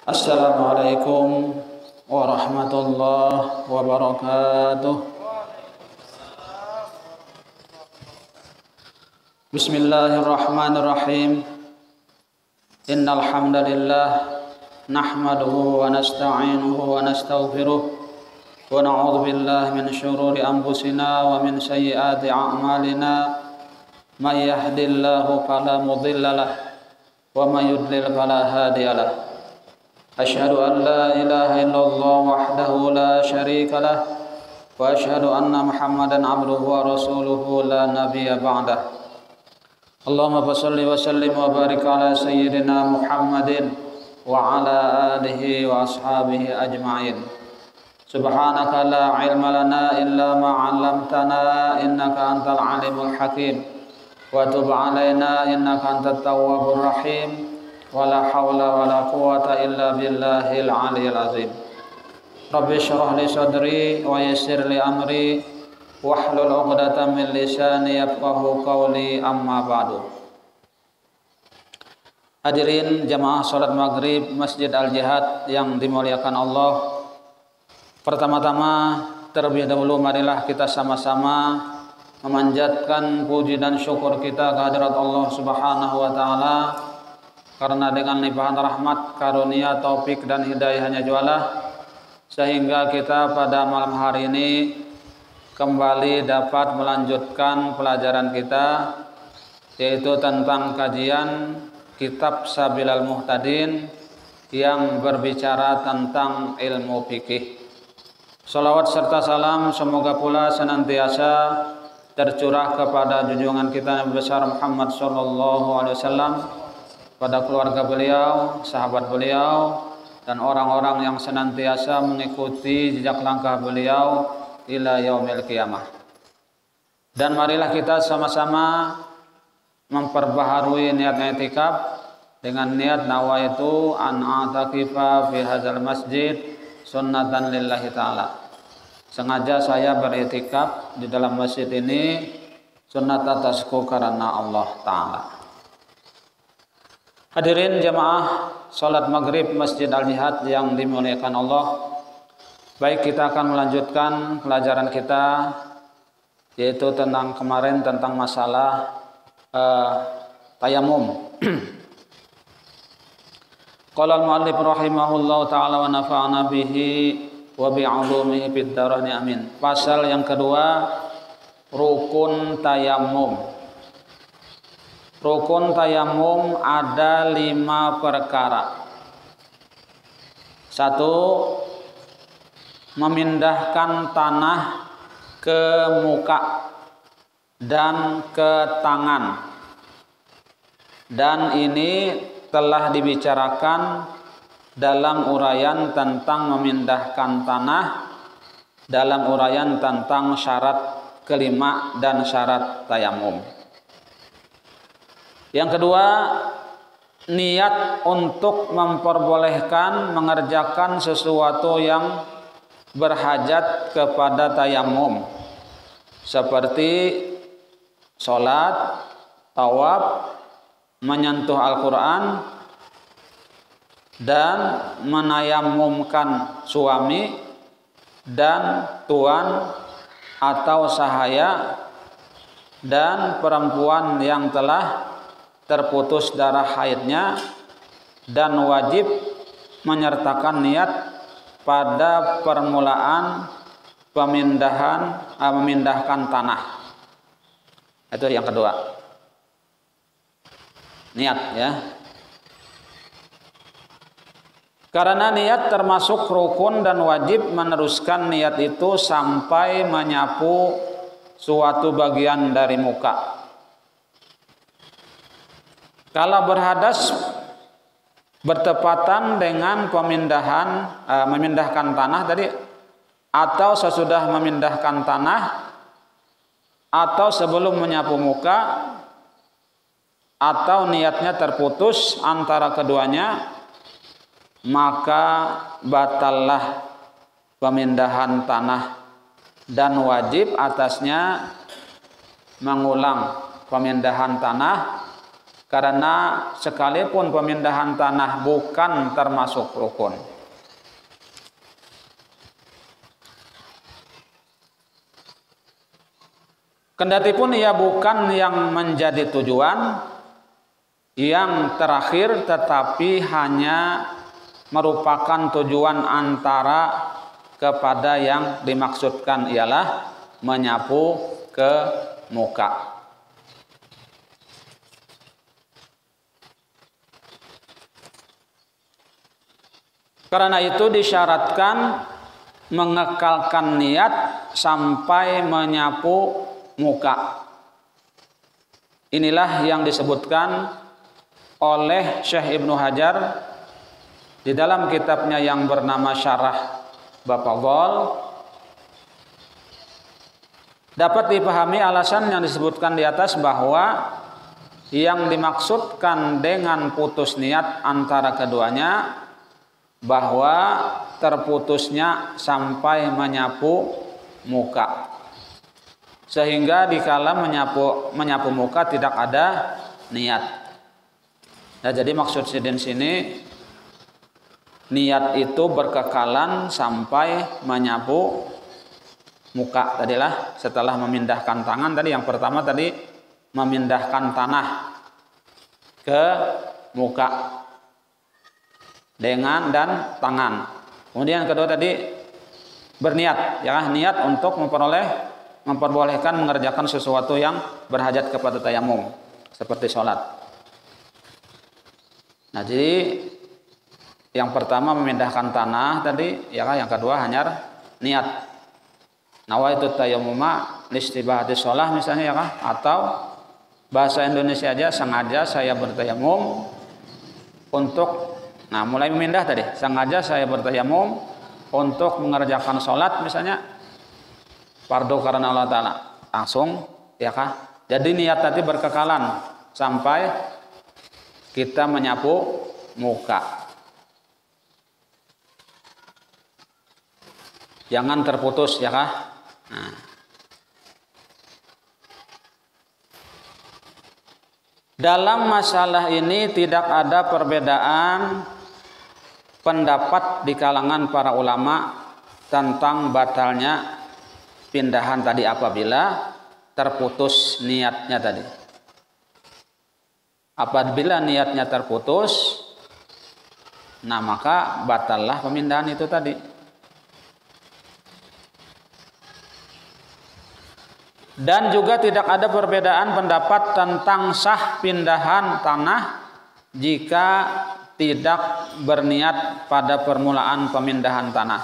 Assalamualaikum warahmatullahi wabarakatuh. Bismillahirrahmanirrahim. Innal hamdalillah nahmaduhu wa nasta'inuhu wa nastaghfiruh wa na'udzu billahi min syururi anfusina wa min sayyiati a'malina. May yahdihillahu fala mudilla lahu wa may yudlil fala hadiya lahu. Asyhadu an la ilaha illallah wahdahu la syarika lah wa asyhadu anna Muhammadan abduhu wa rasuluhu la nabiyya ba'dah. Allahumma shalli wa sallim wa barik ala sayyidina Muhammadin wa ala alihi wa ashabihi ajma'in. Subhanaka la ilma lana illa ma 'allamtana innaka antal alimul hakim wa tub alaina innaka antat tawwabur rahim. Wala hawla wala quwata illa billahil aliyil azim. Rabbi syrah li sadri wa yassir li amri wahlul 'uqdatam min lisani yafqahu qawli, amma ba'du. Hadirin jamaah salat maghrib Masjid Al-Jihad yang dimuliakan Allah. Pertama-tama terlebih dahulu marilah kita sama-sama memanjatkan puji dan syukur kita kehadirat Allah Subhanahu wa taala, karena dengan limpahan rahmat, karunia, taufik dan hidayahnya jualah sehingga kita pada malam hari ini kembali dapat melanjutkan pelajaran kita, yaitu tentang kajian kitab Sabilal Muhtadin yang berbicara tentang ilmu fikih. Salawat serta salam semoga pula senantiasa tercurah kepada junjungan kita Nabi besar Muhammad SAW, pada keluarga beliau, sahabat beliau, dan orang-orang yang senantiasa mengikuti jejak langkah beliau ila yaumil qiyamah. Dan marilah kita sama-sama memperbaharui niat i'tikaf dengan niat nawaitu an a'takifa fi hadzal masjid sunnatan lillahi ta'ala. Sengaja saya beriktikaf di dalam masjid ini sunnat atasku karena Allah Ta'ala. Hadirin jamaah salat maghrib Masjid Al-Jihad yang dimuliakan Allah. Baik, kita akan melanjutkan pelajaran kita, yaitu tentang kemarin tentang masalah tayamum. Qala al-mu'allif rahimahullahu ta'ala wa nafa'ana bihi wa bi'ulumihi fid dharain amin. Pasal yang kedua, rukun tayamum. Rukun tayamum ada 5 perkara. 1. Memindahkan tanah ke muka dan ke tangan. Dan ini telah dibicarakan dalam uraian tentang memindahkan tanah, dalam uraian tentang syarat kelima dan syarat tayamum. Yang kedua, niat untuk memperbolehkan mengerjakan sesuatu yang berhajat kepada tayamum, seperti sholat, tawaf, menyentuh Al-Quran, dan menayamumkan suami dan tuan atau sahaya dan perempuan yang telah terputus darah haidnya, dan wajib menyertakan niat pada permulaan memindahkan tanah. Itu yang kedua, niat ya. Karena niat termasuk rukun dan wajib meneruskan niat itu sampai menyapu suatu bagian dari muka. Kalau berhadas bertepatan dengan memindahkan tanah tadi, atau sesudah memindahkan tanah, atau sebelum menyapu muka, atau niatnya terputus antara keduanya, maka batallah pemindahan tanah dan wajib atasnya mengulang pemindahan tanah Karena sekalipun pemindahan tanah bukan termasuk rukun. Kendatipun ia bukan yang menjadi tujuan yang terakhir, tetapi hanya merupakan tujuan antara kepada yang dimaksudkan ialah menyapu ke muka. Karena itu disyaratkan mengekalkan niat sampai menyapu muka. Inilah yang disebutkan oleh Syekh Ibnu Hajar di dalam kitabnya yang bernama Syarah Bapagol. Dapat dipahami alasan yang disebutkan di atas bahwa yang dimaksudkan dengan putus niat antara keduanya bahwa terputusnya sampai menyapu muka, sehingga dikala menyapu muka tidak ada niat. Nah, jadi maksud sidin sini niat itu berkekalan sampai menyapu muka. Tadilah setelah memindahkan tangan tadi, yang pertama tadi memindahkan tanah ke muka dengan dan tangan. Kemudian kedua tadi berniat, ya, niat untuk memperbolehkan mengerjakan sesuatu yang berhajat kepada tayamum seperti sholat. Nah, jadi yang pertama memindahkan tanah tadi, ya, yang kedua hanya niat. Nawaitu tayammuma listibahati sholah misalnya, ya, atau bahasa Indonesia aja, sengaja saya bertayamum untuk, nah, mulai memindah tadi, sengaja saya bertayamum untuk mengerjakan sholat misalnya, fardu karena Allah Ta'ala, langsung, ya kah? Jadi niat tadi berkekalan sampai kita menyapu muka. Jangan terputus, ya kah? Nah. Dalam masalah ini tidak ada perbedaan pendapat di kalangan para ulama tentang batalnya pindahan tadi apabila terputus niatnya tadi. Apabila niatnya terputus, nah maka batallah pemindahan itu tadi. Dan juga tidak ada perbedaan pendapat tentang sah pindahan tanah jika tidak berniat pada permulaan pemindahan tanah.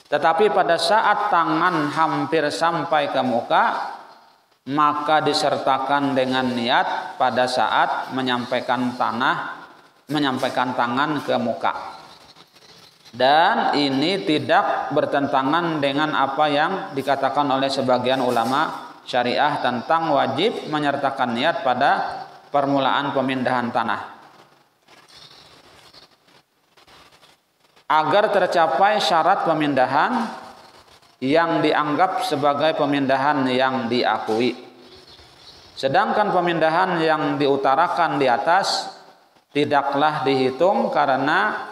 Tetapi pada saat tangan hampir sampai ke muka, maka disertakan dengan niat pada saat menyampaikan tangan ke muka. Dan ini tidak bertentangan dengan apa yang dikatakan oleh sebagian ulama syariah tentang wajib menyertakan niat pada permulaan pemindahan tanah, agar tercapai syarat pemindahan yang dianggap sebagai pemindahan yang diakui. Sedangkan pemindahan yang diutarakan di atas tidaklah dihitung, karena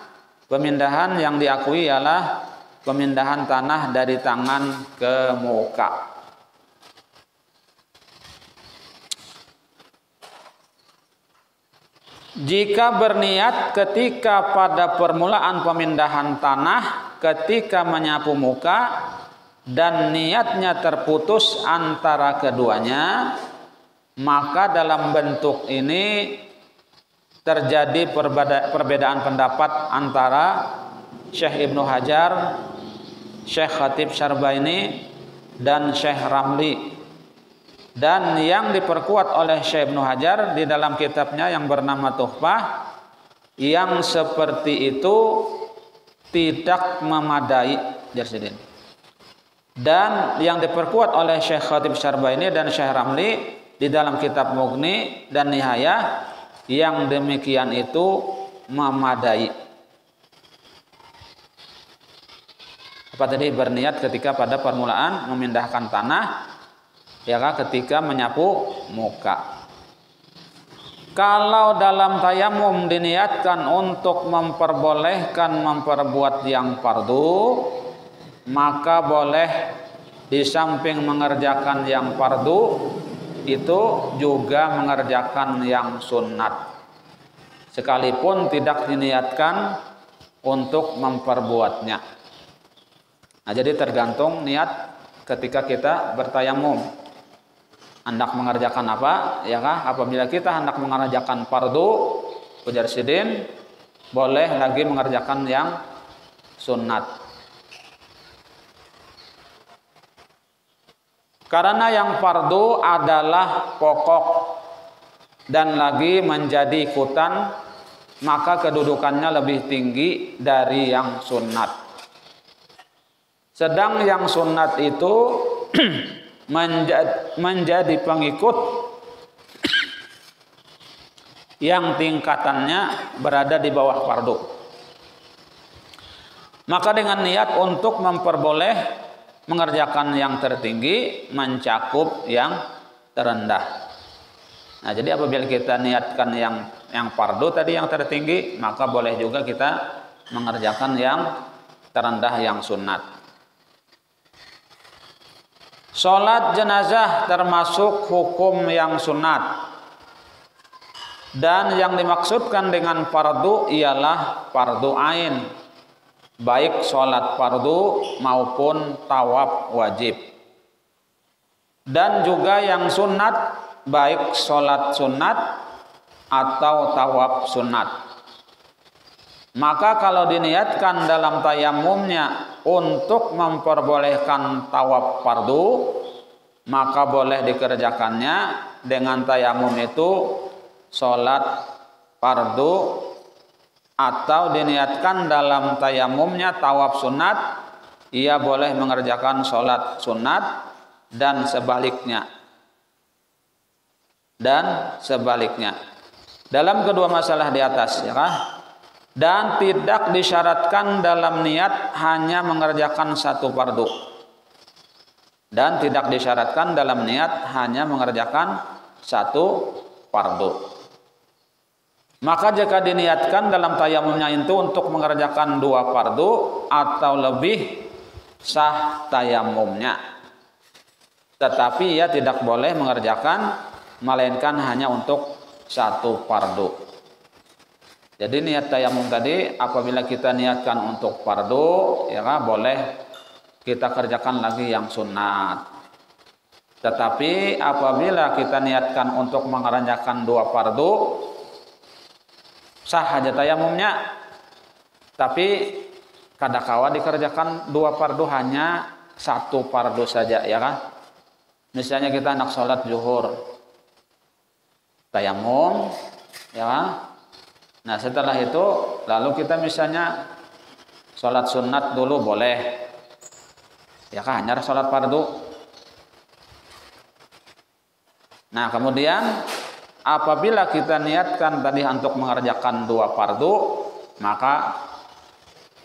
pemindahan yang diakui ialah pemindahan tanah dari tangan ke muka. Jika berniat ketika pada permulaan pemindahan tanah ketika menyapu muka dan niatnya terputus antara keduanya, maka dalam bentuk ini terjadi perbedaan pendapat antara Syekh Ibnu Hajar, Syekh Khatib Syarbaini, dan Syekh Ramli. Dan yang diperkuat oleh Syekh Ibnu Hajar di dalam kitabnya yang bernama Tuhfah, yang seperti itu tidak memadai. Dan yang diperkuat oleh Syekh Khatib Syarbaini dan Syekh Ramli di dalam kitab Mughni dan Nihayah, yang demikian itu memadai. Apa tadi? Berniat ketika pada permulaan memindahkan tanah, ya kan, ketika menyapu muka. Kalau dalam tayamum diniatkan untuk memperbolehkan memperbuat yang fardu, maka boleh di samping mengerjakan yang fardu itu juga mengerjakan yang sunnat, sekalipun tidak diniatkan untuk memperbuatnya. Nah, jadi tergantung niat ketika kita bertayamum. Hendak mengerjakan apa? Ya kah? Apabila kita hendak mengerjakan fardu, ujar sidin, boleh lagi mengerjakan yang sunnat. Karena yang fardu adalah pokok dan lagi menjadi ikutan, maka kedudukannya lebih tinggi dari yang sunnat. Sedang yang sunnat itu menjadi pengikut yang tingkatannya berada di bawah fardu. Maka dengan niat untuk memperboleh mengerjakan yang tertinggi mencakup yang terendah. Nah, jadi apabila kita niatkan yang fardu tadi yang tertinggi, maka boleh juga kita mengerjakan yang terendah yang sunnat. Sholat jenazah termasuk hukum yang sunat, dan yang dimaksudkan dengan fardu ialah fardu ain, baik sholat fardu maupun tawaf wajib. Dan juga yang sunat, baik sholat sunat atau tawaf sunat. Maka kalau diniatkan dalam tayamumnya untuk memperbolehkan tawaf fardu, maka boleh dikerjakannya dengan tayamum itu sholat fardu, atau diniatkan dalam tayamumnya tawaf sunat, ia boleh mengerjakan sholat sunat dan sebaliknya. Dalam kedua masalah di atas, ya kah? Dan tidak disyaratkan dalam niat hanya mengerjakan satu fardu. Dan tidak disyaratkan dalam niat hanya mengerjakan satu fardu. Maka jika diniatkan dalam tayamumnya itu untuk mengerjakan dua fardu atau lebih, sah tayamumnya. Tetapi ia tidak boleh mengerjakan melainkan hanya untuk satu fardu. Jadi niat tayamum tadi apabila kita niatkan untuk fardu, ya kan, boleh kita kerjakan lagi yang sunat. Tetapi apabila kita niatkan untuk mengerjakan dua fardu, sah aja tayamumnya. Tapi kadangkala dikerjakan dua fardu hanya satu fardu saja, ya kan? Misalnya kita hendak sholat zuhur, tayamum, ya kan? Nah setelah itu lalu kita misalnya sholat sunat dulu boleh, ya kan, hanya sholat fardu. Nah kemudian apabila kita niatkan tadi untuk mengerjakan dua fardu, maka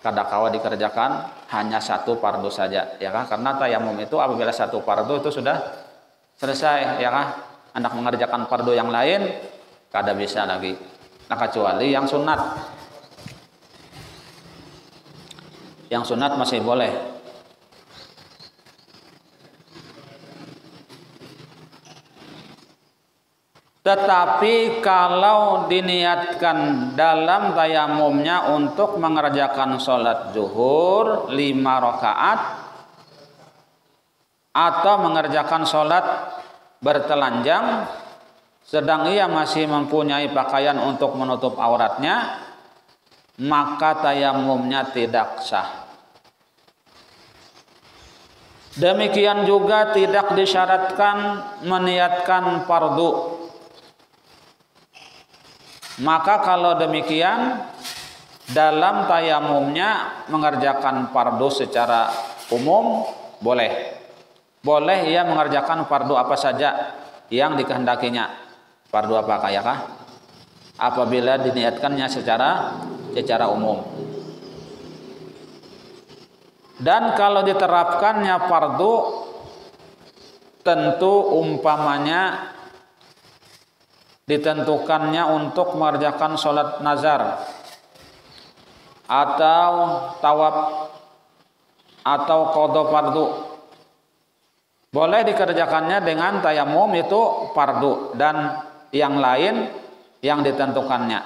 kadangkala dikerjakan hanya satu fardu saja, ya kan? Karena tayamum itu apabila satu fardu itu sudah selesai, ya kan? Hendak mengerjakan fardu yang lain kada bisa lagi. Nah kecuali yang sunat. Yang sunat masih boleh. Tetapi kalau diniatkan dalam tayamumnya untuk mengerjakan sholat zuhur 5 rakaat atau mengerjakan sholat bertelanjang, sedang ia masih mempunyai pakaian untuk menutup auratnya, maka tayamumnya tidak sah. Demikian juga tidak disyaratkan meniatkan fardu. Maka kalau demikian dalam tayamumnya mengerjakan fardu secara umum boleh. Boleh ia mengerjakan fardu apa saja yang dikehendakinya. Fardu apakah, ya kah? Apabila diniatkannya secara umum. Dan kalau diterapkannya fardu, tentu umpamanya ditentukannya untuk mengerjakan sholat nazar atau tawaf atau qada fardu, boleh dikerjakannya dengan tayamum itu fardu, dan yang lain yang ditentukannya,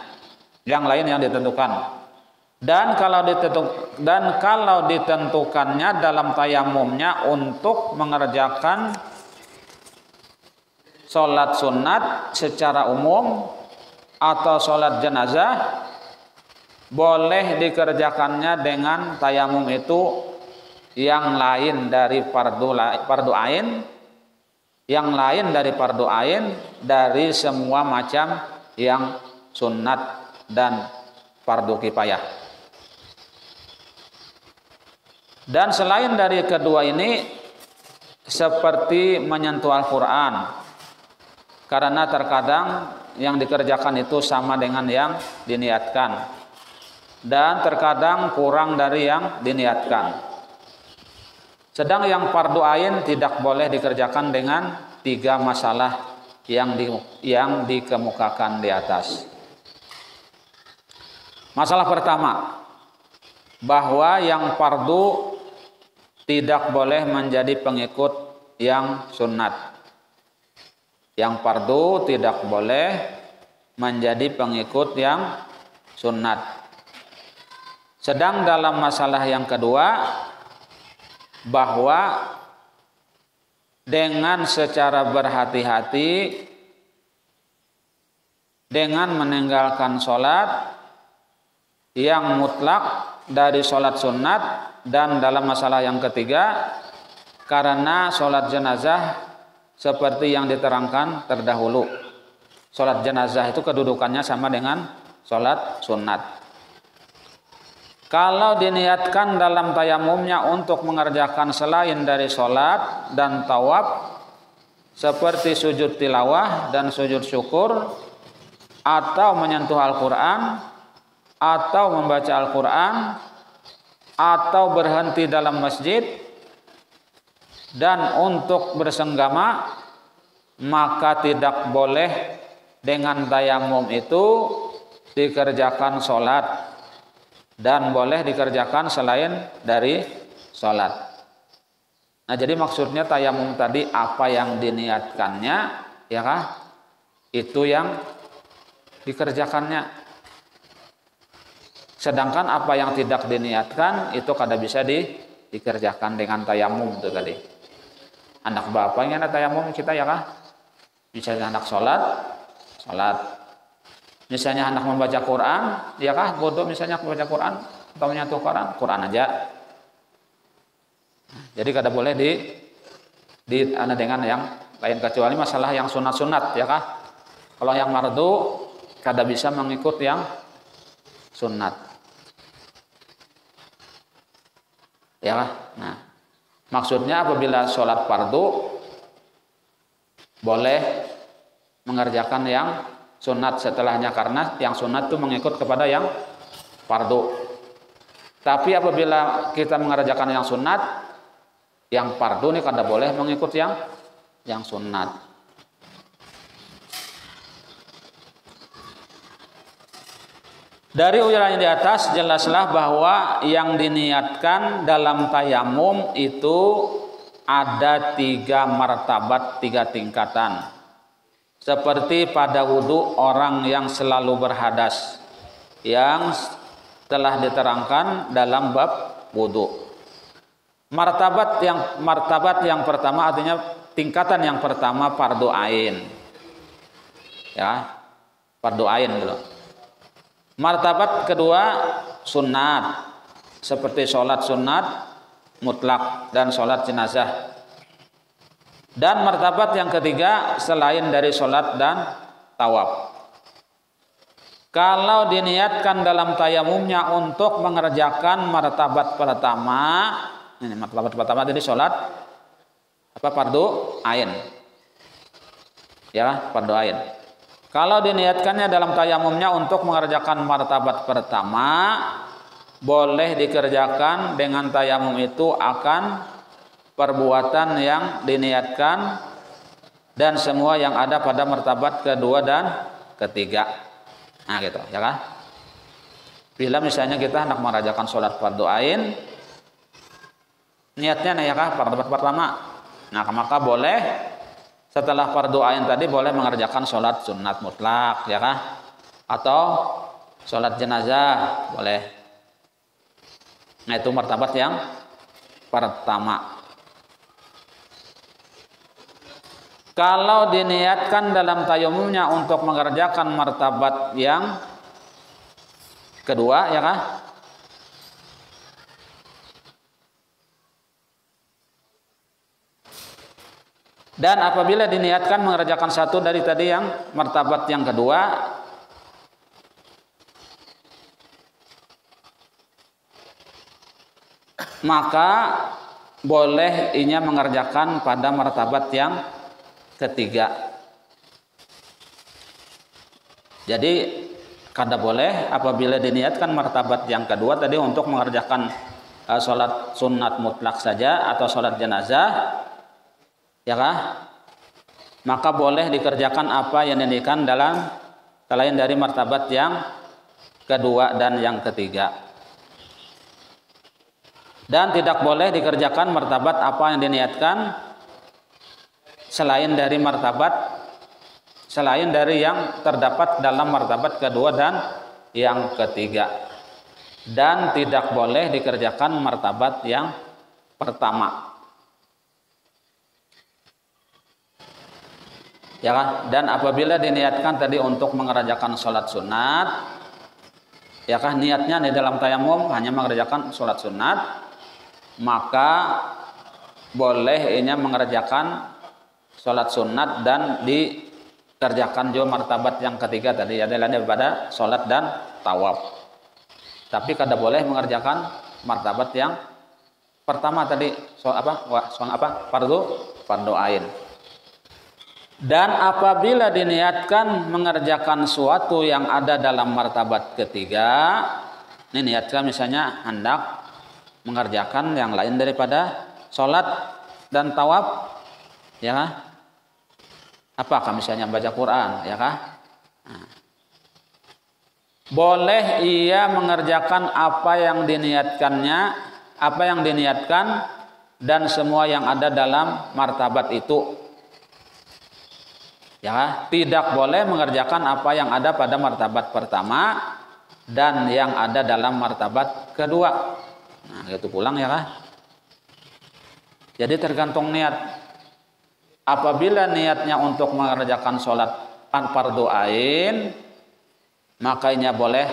dan kalau ditentukannya dalam tayamumnya untuk mengerjakan sholat sunat secara umum atau sholat jenazah, boleh dikerjakannya dengan tayamum itu yang lain dari fardu ain, dari semua macam yang sunat dan fardu kifayah. Dan selain dari kedua ini, seperti menyentuh Al-Quran, karena terkadang yang dikerjakan itu sama dengan yang diniatkan, dan terkadang kurang dari yang diniatkan. Sedang yang fardu ain tidak boleh dikerjakan dengan 3 masalah yang dikemukakan di atas. Masalah pertama, bahwa yang fardu tidak boleh menjadi pengikut yang sunat. Yang fardu tidak boleh menjadi pengikut yang sunat. Sedang dalam masalah yang kedua, bahwa dengan secara berhati-hati dengan meninggalkan sholat yang mutlak dari sholat sunat, dan dalam masalah yang ketiga, karena sholat jenazah seperti yang diterangkan terdahulu, sholat jenazah itu kedudukannya sama dengan sholat sunat. Kalau diniatkan dalam tayamumnya untuk mengerjakan selain dari sholat dan tawaf, seperti sujud tilawah dan sujud syukur, atau menyentuh Al-Quran, atau membaca Al-Quran, atau berhenti dalam masjid, dan untuk bersenggama, maka tidak boleh dengan tayamum itu dikerjakan sholat, dan boleh dikerjakan selain dari sholat. Nah, jadi maksudnya tayamum tadi apa yang diniatkannya, ya kah? Itu yang dikerjakannya. Sedangkan apa yang tidak diniatkan itu kada bisa dikerjakan dengan tayamum itu tadi. Anak bapak yang ada tayamum kita, ya kah? Misalnya anak sholat. Misalnya anak membaca Quran, ya kah? Bodoh misalnya membaca Quran atau menyentuh Quran aja. Jadi kada boleh dengan yang lain, kecuali masalah yang sunat-sunat, ya kah? Kalau yang mardu kada bisa mengikut yang sunat. Ya kah? Nah, maksudnya apabila sholat fardu boleh mengerjakan yang sunat setelahnya, karena yang sunat itu mengikut kepada yang fardu. Tapi apabila kita mengerjakan yang sunat, yang fardu ini kada boleh mengikut yang sunat. Dari ujaran di atas jelaslah bahwa yang diniatkan dalam tayamum itu ada 3 martabat, 3 tingkatan. Seperti pada wudhu orang yang selalu berhadas, yang telah diterangkan dalam bab wudhu. Martabat yang pertama, artinya tingkatan yang pertama fardu ain. Ya, fardu ain gitu. Martabat kedua sunat, seperti sholat sunat mutlak dan sholat jenazah. Dan martabat yang ketiga selain dari sholat dan tawaf. Kalau diniatkan dalam tayamumnya untuk mengerjakan martabat pertama, ini martabat pertama tadi sholat fardu ain, ya fardu ain. Kalau diniatkannya dalam tayamumnya untuk mengerjakan martabat pertama, boleh dikerjakan dengan tayamum itu akan perbuatan yang diniatkan dan semua yang ada pada martabat kedua dan ketiga. Nah gitu ya kan. Bila misalnya kita hendak mengerjakan sholat fardu ain, niatnya ya kan martabat pertama, nah maka boleh setelah fardu ain tadi boleh mengerjakan sholat sunat mutlak ya kan, atau sholat jenazah boleh. Nah itu martabat yang pertama. Kalau diniatkan dalam tayamumnya untuk mengerjakan martabat yang kedua ya kan, dan apabila diniatkan mengerjakan satu dari tadi yang martabat yang kedua, maka boleh inya mengerjakan pada martabat yang ketiga. Jadi kada boleh apabila diniatkan martabat yang kedua tadi untuk mengerjakan sholat sunat mutlak saja atau sholat jenazah ya kah, maka boleh dikerjakan apa yang diniatkan dalam selain dari martabat yang kedua dan yang ketiga. Dan tidak boleh dikerjakan martabat apa yang diniatkan selain dari yang terdapat dalam martabat kedua dan yang ketiga. Dan tidak boleh dikerjakan martabat yang pertama. Ya kan? Dan apabila diniatkan tadi untuk mengerjakan sholat sunat, ya kan niatnya di dalam tayamum hanya mengerjakan sholat sunat, maka boleh inya mengerjakan sholat sunat dan dikerjakan juga martabat yang ketiga tadi adalah daripada sholat dan tawaf. Tapi kada boleh mengerjakan martabat yang pertama tadi fardu ain. Dan apabila diniatkan mengerjakan suatu yang ada dalam martabat ketiga, ini niatkan misalnya hendak mengerjakan yang lain daripada sholat dan tawaf, ya kan? Apakah misalnya baca Quran, ya kan? Nah. Boleh ia mengerjakan apa yang diniatkan dan semua yang ada dalam martabat itu. Ya, tidak boleh mengerjakan apa yang ada pada martabat pertama dan yang ada dalam martabat kedua. Nah, itu pulang ya kan? Jadi tergantung niat. Apabila niatnya untuk mengerjakan sholat fardu ain, makanya boleh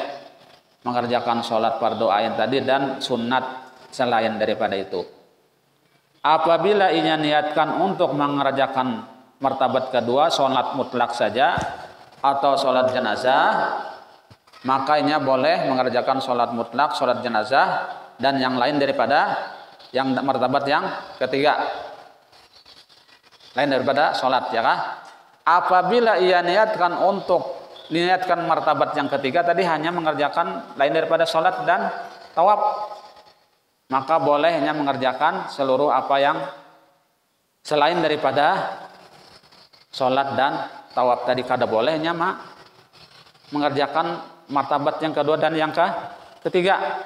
mengerjakan sholat fardu ain tadi dan sunat selain daripada itu. Apabila ia niatkan untuk mengerjakan martabat kedua, sholat mutlak saja atau sholat jenazah, makanya boleh mengerjakan sholat mutlak, sholat jenazah dan yang lain daripada yang martabat yang ketiga, lain daripada sholat, ya kan? Apabila ia niatkan martabat yang ketiga tadi hanya mengerjakan lain daripada sholat dan tawaf, maka bolehnya mengerjakan seluruh apa yang selain daripada sholat dan tawaf tadi. Kada bolehnya mengerjakan martabat yang kedua dan yang ketiga.